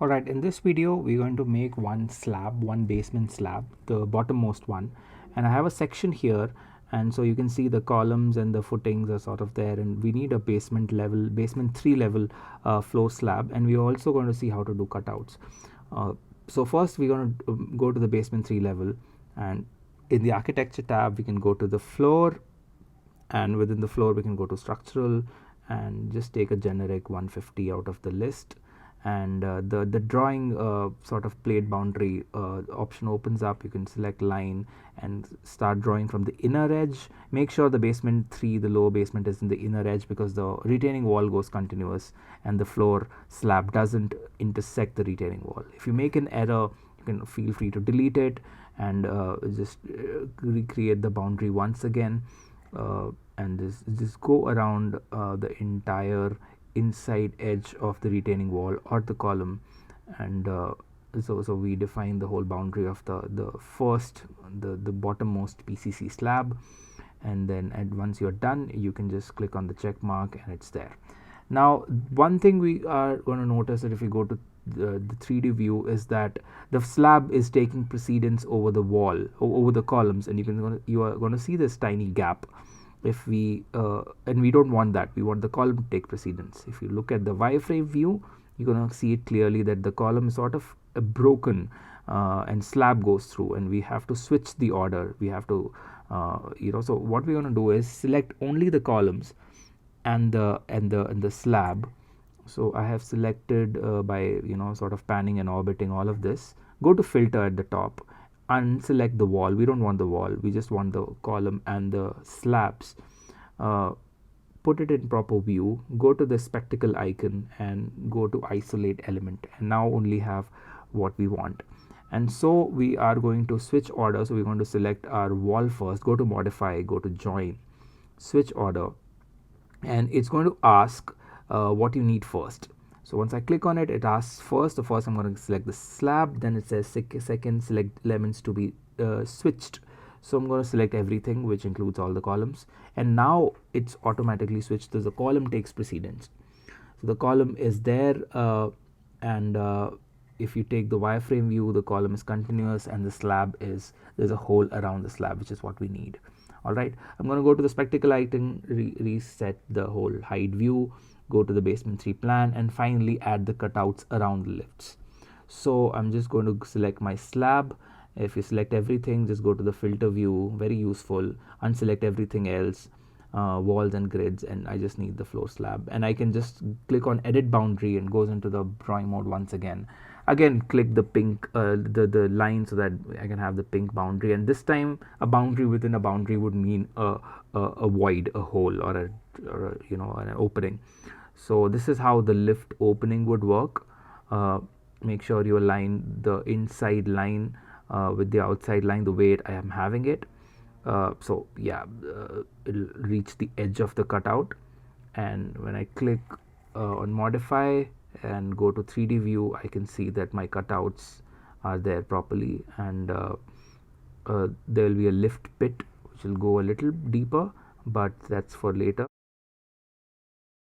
Alright, in this video we're going to make one basement slab, the bottommost one, and I have a section here, and so you can see the columns and the footings are sort of there, and we need a basement 3 level floor slab, and we're also going to see how to do cutouts. So first we're going to go to the basement 3 level, and in the architecture tab we can go to the floor, and within the floor we can go to structural and just take a generic 150 out of the list, and the drawing sort of plate boundary option opens up. You can select line and start drawing from the inner edge. Make sure the basement 3, the lower basement, is in the inner edge because the retaining wall goes continuous and the floor slab doesn't intersect the retaining wall. If you make an error, you can feel free to delete it and just recreate the boundary once again, and just go around the entire inside edge of the retaining wall or the column, and so we define the whole boundary of the bottommost PCC slab, and then once you're done you can just click on the check mark and it's there. Now one thing we are going to notice that if we go to the 3D view is that the slab is taking precedence over the wall, over the columns, and you are going to see this tiny gap. If we and we don't want that, we want the column to take precedence. If you look at the wireframe view, you're going to see it clearly that the column is sort of broken, and slab goes through, and we have to switch the order. We have to so what we're going to do is select only the columns and the slab. So I have selected by sort of panning and orbiting all of this. Go to filter at the top, unselect the wall. We don't want the wall, we just want the column and the slabs. Put it in proper view, go to the spectacle icon and go to isolate element, and now only have what we want. And so we are going to switch order. So we're going to select our wall first, go to modify, go to join, switch order, and it's going to ask what you need first. So once I click on it, it asks first. So first I'm going to select the slab, then it says second select elements to be switched. So I'm going to select everything, which includes all the columns, and now it's automatically switched so the column takes precedence. So the column is there, and if you take the wireframe view, the column is continuous and the slab is, there's a hole around the slab, which is what we need. Alright, I'm going to go to the spectacle icon, reset the whole hide view, go to the basement 3 plan, and finally add the cutouts around the lifts. So I'm just going to select my slab. If you select everything, just go to the filter view, very useful, unselect everything else, walls and grids, and I just need the floor slab, and I can just click on edit boundary and goes into the drawing mode once again. Again, click the pink the line so that I can have the pink boundary, and this time a boundary within a boundary would mean a void, a hole, or a an opening. So this is how the lift opening would work. Make sure you align the inside line with the outside line the way I am having it. So yeah, it'll reach the edge of the cutout, and when I click on modify and go to 3D view, I can see that my cutouts are there properly, and there will be a lift pit which will go a little deeper, but that's for later.